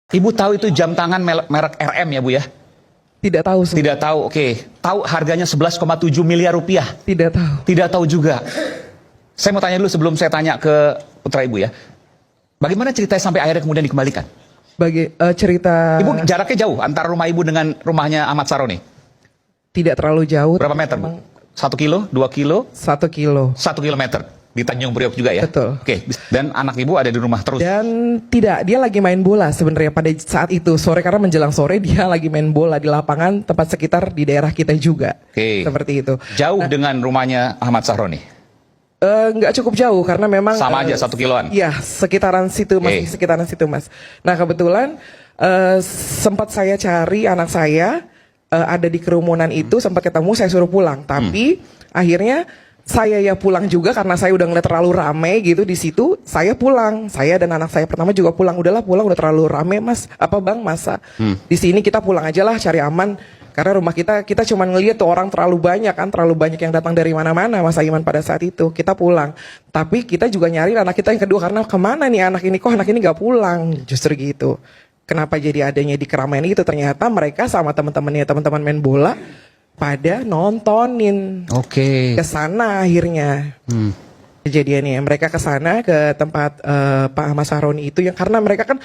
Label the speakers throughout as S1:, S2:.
S1: Ibu tahu itu jam tangan merek RM ya Bu ya?
S2: Tidak tahu.
S1: Tidak tahu, oke. Tahu harganya 11,7 miliar rupiah?
S2: Tidak tahu.
S1: Tidak tahu juga. Saya mau tanya dulu sebelum saya tanya ke putra Ibu ya. Bagaimana ceritanya sampai akhirnya kemudian dikembalikan?
S2: Cerita...
S1: Ibu jaraknya jauh antara rumah Ibu dengan rumahnya Ahmad Saroni?
S2: Tidak terlalu jauh.
S1: Berapa meter Bu? 1 kilo? 2 kilo?
S2: 1 kilo.
S1: 1 kilometer? Di Tanjung Priok juga ya?
S2: Betul.
S1: Oke. Dan anak Ibu ada di rumah terus?
S2: Dan tidak, dia lagi main bola sebenarnya pada saat itu. Sore, karena menjelang sore dia lagi main bola di lapangan tempat sekitar di daerah kita juga.
S1: Oke.
S2: Seperti itu.
S1: Jauh dengan rumahnya Ahmad Saroni?
S2: Nggak cukup jauh karena memang...
S1: Sama aja 1 kiloan?
S2: Iya, sekitaran situ mas. Sekitaran situ mas. Nah kebetulan sempat saya cari anak saya ada di kerumunan itu, sempat ketemu, saya suruh pulang. Tapi akhirnya saya ya pulang juga karena saya udah ngeliat terlalu rame gitu di situ. Saya pulang, saya dan anak saya pertama juga pulang. Udahlah pulang, udah terlalu rame mas. Apa bang, masa di sini kita pulang aja lah, cari aman. Karena rumah kita cuma ngeliat tuh orang terlalu banyak kan, terlalu banyak yang datang dari mana-mana Mas Aiman pada saat itu. Kita pulang, tapi kita juga nyari anak kita yang kedua karena kemana nih anak ini, kok anak ini nggak pulang, justru gitu. Kenapa jadi adanya di keramaian itu? Ternyata mereka sama teman-temannya, teman-teman main bola pada nontonin.
S1: Oke.
S2: Kesana akhirnya. Kejadiannya mereka kesana ke tempat Pak Ahmad Saroni itu yang karena mereka kan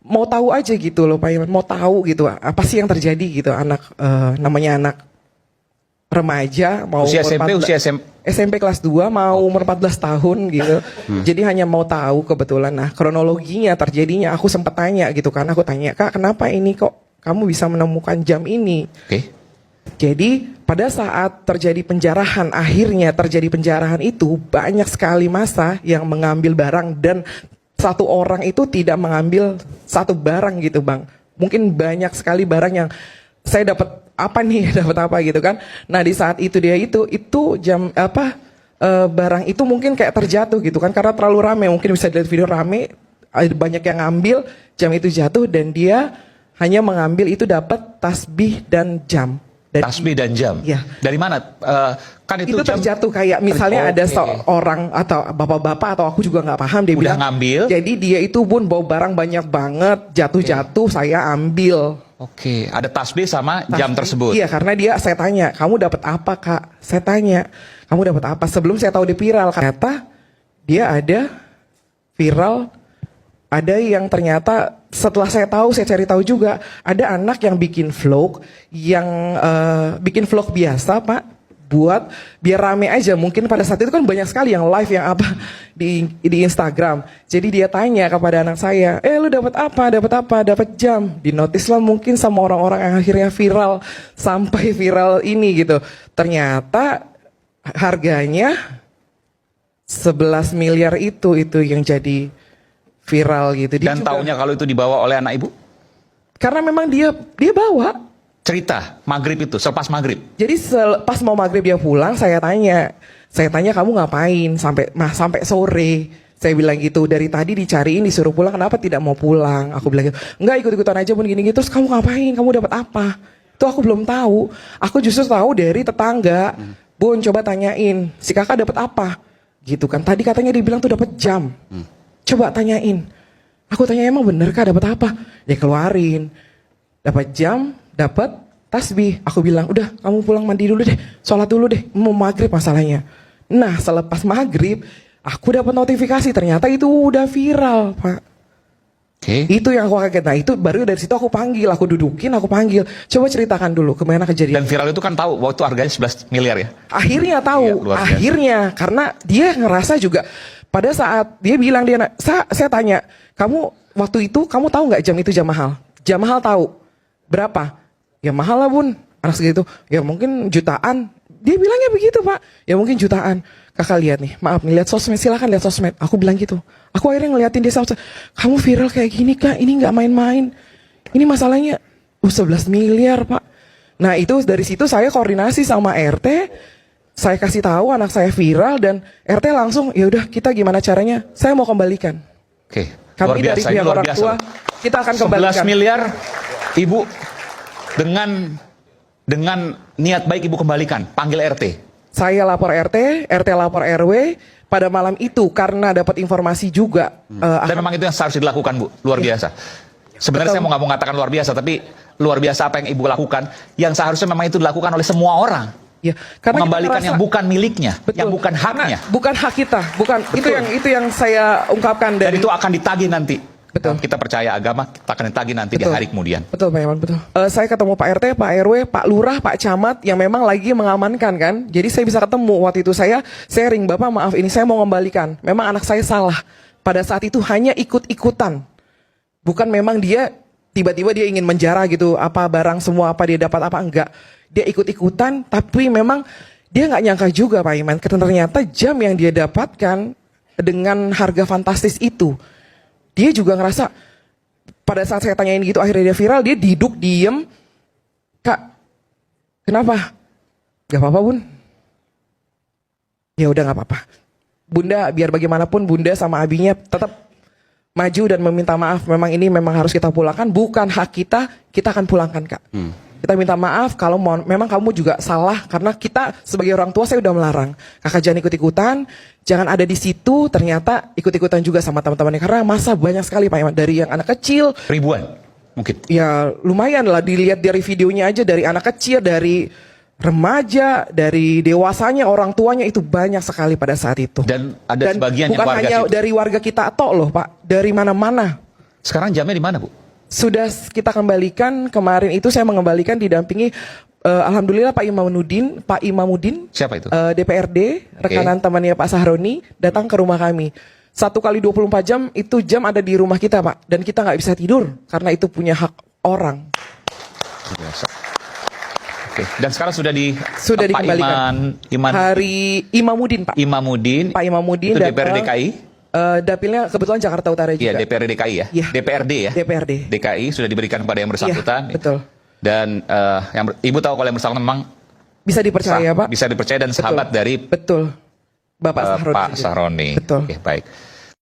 S2: mau tahu aja gitu loh Pak Iman, mau tahu gitu apa sih yang terjadi gitu. Anak namanya anak remaja mau
S1: usia SMP, usia
S2: SMP kelas 2 mau umur 14 tahun gitu. Jadi hanya mau tahu kebetulan. Nah kronologinya terjadinya aku sempat tanya gitu kan, aku tanya, Kak kenapa ini kok kamu bisa menemukan jam ini? Jadi pada saat terjadi penjarahan, akhirnya terjadi penjarahan itu banyak sekali massa yang mengambil barang dan satu orang itu tidak mengambil satu barang gitu bang. Mungkin banyak sekali barang yang saya dapat apa nih, dapat apa gitu kan. Nah di saat itu dia itu jam apa barang itu mungkin kayak terjatuh gitu kan karena terlalu rame. Mungkin bisa dilihat video rame, banyak yang ngambil, jam itu jatuh dan dia hanya mengambil itu dapat tasbih dan jam.
S1: Tasbih dan jam?
S2: Ya.
S1: Dari mana? Kan itu jam
S2: terjatuh kayak misalnya ada seorang atau bapak-bapak atau aku juga nggak paham dia
S1: udah
S2: bilang
S1: ngambil.
S2: Jadi dia itu pun bawa barang banyak banget, jatuh-jatuh saya ambil.
S1: Oke, ada tasbih sama jam tersebut.
S2: Iya, karena saya tanya, kamu dapat apa Kak? Saya tanya, kamu dapat apa? Sebelum saya tahu dia viral, ternyata dia ada viral. Ada yang ternyata setelah saya tahu, saya cari tahu juga ada anak yang bikin vlog, bikin vlog biasa Pak, buat biar rame aja. Mungkin pada saat itu kan banyak sekali yang live yang apa di Instagram. Jadi dia tanya kepada anak saya, lu dapat apa? Dapat apa? Dapat jam. Dinotis lah mungkin sama orang-orang yang akhirnya viral sampai viral ini gitu. Ternyata harganya 11 miliar itu yang jadi viral gitu.
S1: Dan taunya kalau itu dibawa oleh anak ibu?
S2: Karena memang dia bawa.
S1: Cerita maghrib itu, selepas maghrib.
S2: Jadi pas mau maghrib dia pulang, saya tanya kamu ngapain sampai sore? Saya bilang gitu, dari tadi dicariin disuruh pulang, kenapa tidak mau pulang? Aku bilang gitu, enggak ikut-ikutan aja pun gini-gini. Terus kamu ngapain? Kamu dapat apa? Itu aku belum tahu. Aku justru tahu dari tetangga. Bun coba tanyain, si kakak dapat apa? Gitu kan. Tadi katanya dia bilang tuh dapat jam. Coba tanyain. Aku tanya emang bener Kak dapat apa? Dia keluarin. Dapat jam, dapat tasbih. Aku bilang, udah kamu pulang mandi dulu deh, sholat dulu deh, mau maghrib masalahnya. Nah selepas maghrib, aku dapat notifikasi ternyata itu udah viral Pak. Itu yang aku kaget. Nah itu baru dari situ aku panggil, aku dudukin, aku panggil. Coba ceritakan dulu kemana kejadian.
S1: Dan viral itu kan tahu bahwa itu harganya 11 miliar ya?
S2: Akhirnya tahu,
S1: ya,
S2: akhirnya karena dia ngerasa juga. Pada saat dia bilang saya tanya, kamu waktu itu kamu tahu nggak jam itu jam mahal? Jam mahal tahu berapa? Ya mahal lah bun, anak segitu. Ya mungkin jutaan. Dia bilangnya begitu Pak. Ya mungkin jutaan. Kakak lihat nih, maaf nih lihat sosmed, silakan lihat sosmed. Aku bilang gitu. Aku akhirnya ngeliatin dia sosmed. Kamu viral kayak gini Kak, ini nggak main-main. Ini masalahnya 11 miliar Pak. Nah itu dari situ saya koordinasi sama RT. Saya kasih tahu anak saya viral dan RT langsung ya udah kita gimana caranya? Saya mau kembalikan.
S1: Oke.
S2: Kami dari pihak orang tua kita akan kembalikan.
S1: 11 miliar Ibu dengan niat baik Ibu kembalikan, panggil RT.
S2: Saya lapor RT lapor RW pada malam itu karena dapat informasi juga.
S1: Dan memang itu yang harus dilakukan Bu, luar biasa. Sebenarnya saya nggak mau mengatakan luar biasa, tapi luar biasa apa yang Ibu lakukan, yang seharusnya memang itu dilakukan oleh semua orang.
S2: Ya, karena kita
S1: Mengembalikan
S2: ngerasa-
S1: yang bukan miliknya,
S2: Betul.
S1: yang bukan
S2: Karena
S1: haknya.
S2: bukan hak kita, bukan
S1: Betul.
S2: itu yang saya ungkapkan
S1: Dan
S2: dari
S1: itu akan ditagih nanti.
S2: Betul.
S1: Kita percaya agama, kita akan ditagih nanti di
S2: Betul.
S1: hari kemudian.
S2: Betul Pak Iman, betul. Saya ketemu Pak RT, Pak RW, Pak Lurah, Pak Camat yang memang lagi mengamankan kan. Jadi saya bisa ketemu waktu itu saya ring, Bapak maaf ini saya mau kembalikan. Memang anak saya salah. Pada saat itu hanya ikut-ikutan. Bukan memang dia tiba-tiba dia ingin menjara gitu, apa barang semua apa dia dapat apa enggak. Dia ikut-ikutan tapi memang dia nggak nyangka juga Pak Iman. Ternyata jam yang dia dapatkan dengan harga fantastis itu. Dia juga ngerasa pada saat saya tanyain gitu akhirnya dia viral, dia duduk diem. Kak, kenapa? Gak apa-apa bun. Ya udah gak apa-apa. Bunda biar bagaimanapun Bunda sama abinya tetap maju dan meminta maaf. Memang ini memang harus kita pulangkan, bukan hak kita, kita akan pulangkan kak. Kita minta maaf kalau memang kamu juga salah karena kita sebagai orang tua saya udah melarang. Kakak jangan ikut-ikutan, jangan ada di situ. Ternyata ikut-ikutan juga sama teman-temannya karena masa banyak sekali Pak Iman dari yang anak kecil.
S1: Ribuan mungkin.
S2: Ya lumayan lah dilihat dari videonya aja dari anak kecil, dari remaja, dari dewasanya, orang tuanya itu banyak sekali pada saat itu.
S1: Dan ada sebagian yang
S2: bukan
S1: warga
S2: hanya
S1: situ.
S2: dari warga kita tok loh Pak, dari mana-mana.
S1: Sekarang jamnya di mana, Bu?
S2: Sudah kita kembalikan kemarin itu saya mengembalikan didampingi alhamdulillah Pak Imamudin
S1: Siapa itu?
S2: DPRD rekanan temannya Pak Sahroni datang ke rumah kami. 1 kali 24 jam itu jam ada di rumah kita Pak dan kita nggak bisa tidur karena itu punya hak orang.
S1: Biasa. Oke. Dan sekarang sudah
S2: Sudah
S1: Pak
S2: dikembalikan. Hari Imamudin Pak.
S1: Imamudin.
S2: Pak Imamudin
S1: Itu DPR
S2: datang.
S1: DKI.
S2: Dapilnya kebetulan Jakarta Utara
S1: Iya,
S2: juga.
S1: DPRD DKI ya.
S2: Iya.
S1: DPRD ya.
S2: DPRD.
S1: DKI sudah diberikan kepada yang bersangkutan.
S2: Iya, betul.
S1: Dan Ibu tahu kalau yang bersangkutan memang
S2: Bisa dipercaya Pak.
S1: bisa dipercaya dan sahabat dari
S2: Betul. Bapak Sahroni.
S1: Pak
S2: juga.
S1: Sahroni.
S2: Betul.
S1: Oke, baik.